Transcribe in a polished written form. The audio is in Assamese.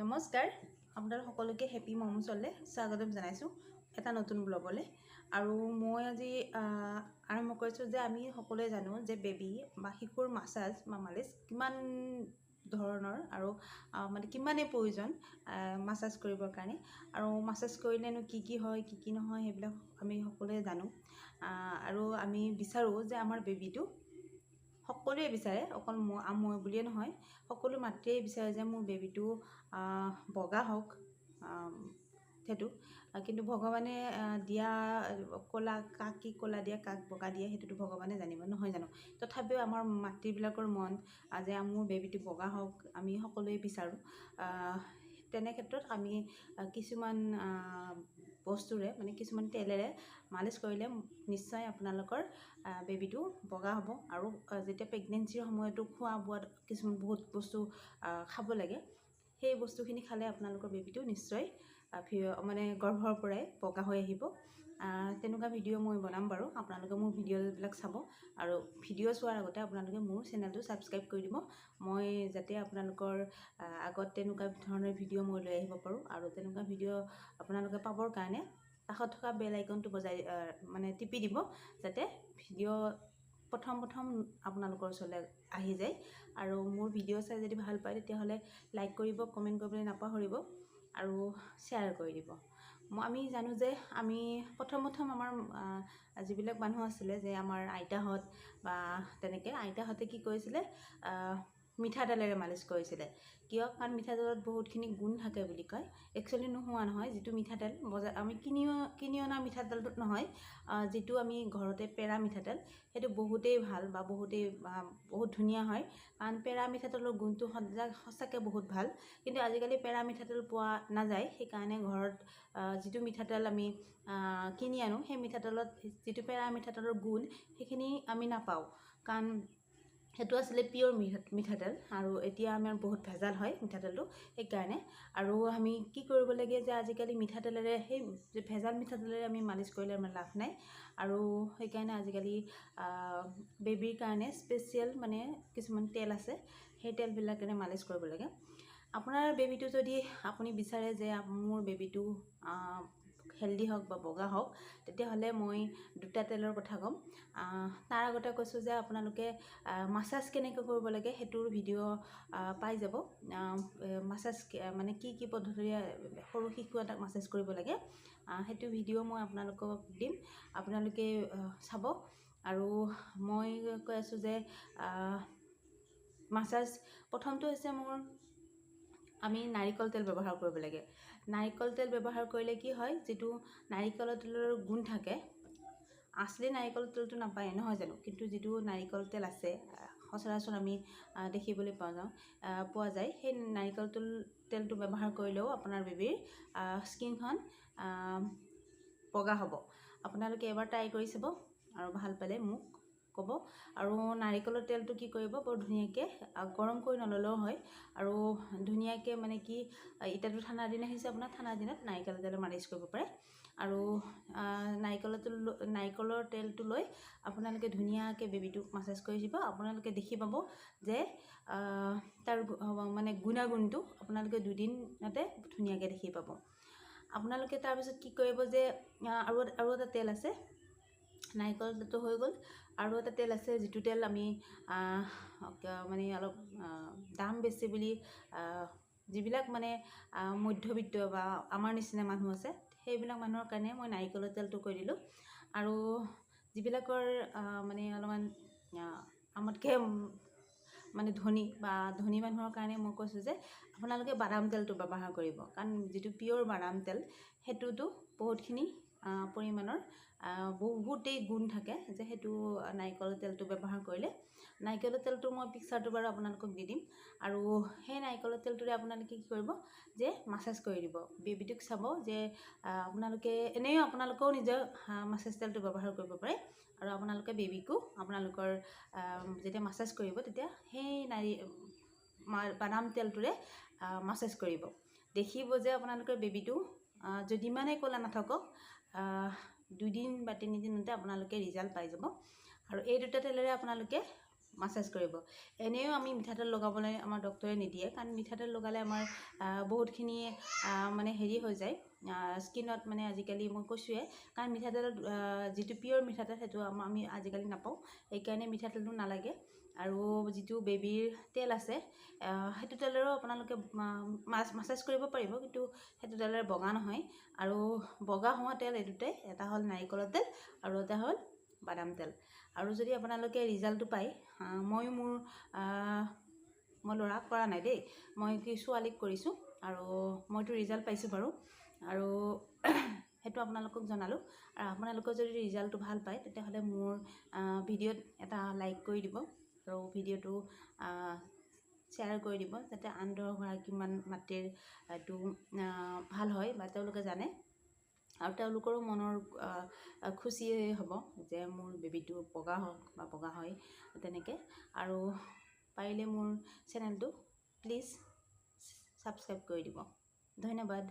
নমস্কাৰ আপোনালোক সকলোকে হেপী মমচলে স্বাগতম জনাইছোঁ এটা নতুন ব্লগলৈ আৰু মই আজি আৰম্ভ কৰিছোঁ যে আমি সকলোৱে জানো যে বেবী বা শিশুৰ মাছাজ বা মালিচ কিমান ধৰণৰ আৰু মানে কিমানেই প্ৰয়োজন মাছাজ কৰিবৰ কাৰণে আৰু মাছাজ কৰিলেনো কি হয় কি নহয় সেইবিলাক আমি সকলোৱে জানো আৰু আমি বিচাৰোঁ যে আমাৰ বেবীটো সকলোৱে বিচাৰে অকল মই বুলিয়ে নহয় সকলো মাতৃয়ে বিচাৰে যে মোৰ বেবীটো বগা হওক সেইটো কিন্তু ভগৱানে দিয়া ক'লা কাক কি ক'লা দিয়ে কাক বগা দিয়ে সেইটোতো ভগৱানে জানিব নহয় জানো তথাপিও আমাৰ মাতৃবিলাকৰ মন যে মোৰ বেবীটো বগা হওক আমি সকলোৱে বিচাৰোঁ তেনে ক্ষেত্ৰত আমি কিছুমান বস্তুৰে মানে কিছুমান তেলেৰে মালিচ কৰিলে নিশ্চয় আপোনালোকৰ বেবীটো বগা হ'ব আৰু যেতিয়া প্ৰেগনেঞ্চিৰ সময়তো খোৱা বোৱাত কিছুমান বহুত বস্তু খাব লাগে সেই বস্তুখিনি খালে আপোনালোকৰ বেবীটো নিশ্চয় মানে গৰ্ভৰ পৰাই বগা হৈ আহিব তেনেকুৱা ভিডিঅ' মই বনাম বাৰু আপোনালোকে মোৰ ভিডিঅ'বিলাক চাব আৰু ভিডিঅ' চোৱাৰ আগতে আপোনালোকে মোৰ চেনেলটো ছাবস্ক্ৰাইব কৰি দিব মই যাতে আপোনালোকৰ আগত তেনেকুৱা ধৰণৰ ভিডিঅ' মই লৈ আহিব পাৰোঁ আৰু তেনেকুৱা ভিডিঅ' আপোনালোকে পাবৰ কাৰণে কাষত থকা বেল আইকনটো বজাই মানে টিপি দিব যাতে ভিডিঅ' প্ৰথম আপোনালোকৰ ওচৰলৈ আহি যায় আৰু মোৰ ভিডিঅ' চাই যদি ভাল পায় তেতিয়াহ'লে লাইক কৰিব কমেণ্ট কৰিবলৈ নাপাহৰিব আৰু শ্বেয়াৰ কৰি দিব আমি জানো যে আমি প্ৰথম আমাৰ যিবিলাক মানুহ আছিলে যে আমাৰ আইতাহঁত বা তেনেকৈ আইতাহঁতে কি কৰিছিলে মিঠাতেলেৰে মালিচ কৰিছিলে কিয় কাৰণ মিঠাতেলত বহুতখিনি গুণ থাকে বুলি কয় একচুৱেলি নোহোৱা নহয় যিটো মিঠাতেল বজাৰ আমি কিনি অনা মিঠাতেলটোত নহয় যিটো আমি ঘৰতে পেৰা মিঠাতেল সেইটো বহুতেই ভাল বা বহুত ধুনীয়া হয় কাৰণ পেৰা মিঠাতেলৰ গুণটো সঁচাকৈ বহুত ভাল কিন্তু আজিকালি পেৰা মিঠাতেল পোৱা নাযায় সেইকাৰণে ঘৰত যিটো মিঠাতেল আমি কিনি আনো সেই মিঠাতেলত যিটো পেৰা মিঠাতেলৰ গুণ সেইখিনি আমি নাপাওঁ কাৰণ সেইটো আছিলে পিয়'ৰ মিঠাতেল আৰু এতিয়া আমাৰ বহুত ভেজাল হয় মিঠাতেলটো সেইকাৰণে আৰু আমি কি কৰিব লাগে যে আজিকালি মিঠাতেলেৰে সেই ভেজাল মিঠাতেলেৰে আমি মালিচ কৰিলে আমাৰ লাভ নাই আৰু সেইকাৰণে আজিকালি বেবীৰ কাৰণে স্পেচিয়েল মানে কিছুমান তেল আছে সেই তেলবিলাকেৰে মালিচ কৰিব লাগে আপোনাৰ বেবীটো যদি আপুনি বিচাৰে যে মোৰ বেবীটো হেল্ডি হওক বা বগা হওক তেতিয়াহ'লে মই দুটা তেলৰ কথা ক'ম তাৰ আগতে কৈছোঁ যে আপোনালোকে মাছাজ কেনেকৈ কৰিব লাগে সেইটোৰ ভিডিঅ' পাই যাব মাছাজ মানে কি পদ্ধতিৰে সৰু শিশু এটাক মাছাজ কৰিব লাগে সেইটো ভিডিঅ' মই আপোনালোকক দিম আপোনালোকে চাব আৰু মই কৈ আছোঁ যে মাছাজ প্ৰথমটো হৈছে মোৰ আমি নাৰিকল তেল ব্যৱহাৰ কৰিব লাগে নাৰিকল তেল ব্যৱহাৰ কৰিলে কি হয় যিটো নাৰিকলৰ তেলৰ গুণ থাকে আচলি নাৰিকল তেলটো নাপায় নহয় জানো কিন্তু যিটো নাৰিকল তেল আছে সচৰাচৰ আমি দেখিবলৈ পোৱা যায় সেই নাৰিকল তেলটো ব্যৱহাৰ কৰিলেও আপোনাৰ বেবীৰ স্কিনখন বগা হ'ব আপোনালোকে এবাৰ ট্ৰাই কৰি চাব আৰু ভাল পালে মোক ক'ব আৰু নাৰিকলৰ তেলটো কি কৰিব বৰ ধুনীয়াকৈ গৰম কৰি নল'লেও হয় আৰু ধুনীয়াকৈ মানে কি এতিয়াতো ঠাণ্ডা দিন আহিছে আপোনাৰ ঠাণ্ডা দিনত নাৰিকলৰ তেল মালিচ কৰিব পাৰে আৰু নাৰিকলৰ তেলটো লৈ আপোনালোকে ধুনীয়াকৈ বেবীটোক মাছাজ কৰি দিব আপোনালোকে দেখি পাব যে তাৰ মানে গুণাগুণটো আপোনালোকে দুদিনতে ধুনীয়াকৈ দেখি পাব আপোনালোকে তাৰপিছত কি কৰিব যে আৰু এটা তেল আছে নাৰিকল তেলটো হৈ গ'ল আৰু এটা তেল আছে যিটো তেল আমি মানে অলপ দাম বেছি বুলি যিবিলাক মানে মধ্যবিত্ত বা আমাৰ নিচিনা মানুহ আছে সেইবিলাক মানুহৰ কাৰণে মই নাৰিকলৰ তেলটো কৈ দিলোঁ আৰু যিবিলাকৰ মানে অলপমান আমাতকৈ মানে ধনী মানুহৰ কাৰণে মই কৈছোঁ যে আপোনালোকে বাদাম তেলটো ব্যৱহাৰ কৰিব কাৰণ যিটো পিয়'ৰ বাদাম তেল সেইটোতো বহুতখিনি পৰিমাণৰ বহুতেই গুণ থাকে যে সেইটো নাৰিকলৰ তেলটো ব্যৱহাৰ কৰিলে নাৰিকলৰ তেলটো মই পিকচাৰটো বাৰু আপোনালোকক দি দিম আৰু সেই নাৰিকলৰ তেলটোৰে আপোনালোকে কি কৰিব যে মাছাজ কৰি দিব বেবীটোক চাব যে আপোনালোকেও নিজৰ মাছাজ তেলটো ব্যৱহাৰ কৰিব পাৰে আৰু আপোনালোকে বেবীকো আপোনালোকৰ যেতিয়া মাছাজ কৰিব তেতিয়া সেই বাদাম তেলটোৰে মাছাজ কৰিব দেখিব যে আপোনালোকৰ বেবীটো যিমানেই ক'লা নাথাকক 2 দিন বা 3 দিনতে আপোনালোকে ৰিজাল্ট পাই যাব আৰু এই দুটা তেলেৰে আপোনালোকে মাছাজ কৰিব। এনেও আমি মিঠাতেল লগাবলৈ আমাৰ ডক্টৰে নিদিয়ে, কাৰণ মিঠাতেল লগালে আমাৰ বহুতখিনি মানে হেৰি হৈ যায় স্কিনত, মানে আজিকালি মই কৈছোঁৱে, কাৰণ মিঠাতেলত যিটো পিয়'ৰ মিঠাতেল সেইটো আমি আজিকালি নাপাওঁ, সেইকাৰণে মিঠাতেলটো নালাগে। আৰু যিটো বেবীৰ তেল আছে সেইটো তেলেৰেও আপোনালোকে মাছাজ কৰিব পাৰিব, কিন্তু সেইটো তেলেৰে বগা নহয়। আৰু বগা হোৱা তেল এই দুটাই, এটা হ'ল নাৰিকলৰ তেল আৰু এটা হ'ল বাদাম তেল। আৰু যদি আপোনালোকে ৰিজাল্টটো পায়, মই ল'ৰাক কৰা নাই দেই, মই কি ছোৱালীক কৰিছোঁ, আৰু মইতো ৰিজাল্ট পাইছোঁ বাৰু, আৰু সেইটো আপোনালোকক জনালোঁ। আৰু আপোনালোকৰ যদি ৰিজাল্টটো ভাল পায় তেতিয়াহ'লে মোৰ ভিডিঅ'ত এটা লাইক কৰি দিব, আৰু ভিডিঅ'টো শ্বেয়াৰ কৰি দিব, যাতে আন দহগৰাকীমান মাতৃৰ এইটো ভাল হয় বা তেওঁলোকে জানে, আৰু তেওঁলোকৰো মনৰ খুচি হ'ব যে মোৰ বেবীটো বগা হওক বা বগা হয় তেনেকৈ। আৰু পাৰিলে মোৰ চেনেলটো প্লিজ ছাবস্ক্ৰাইব কৰি দিব। ধন্যবাদ।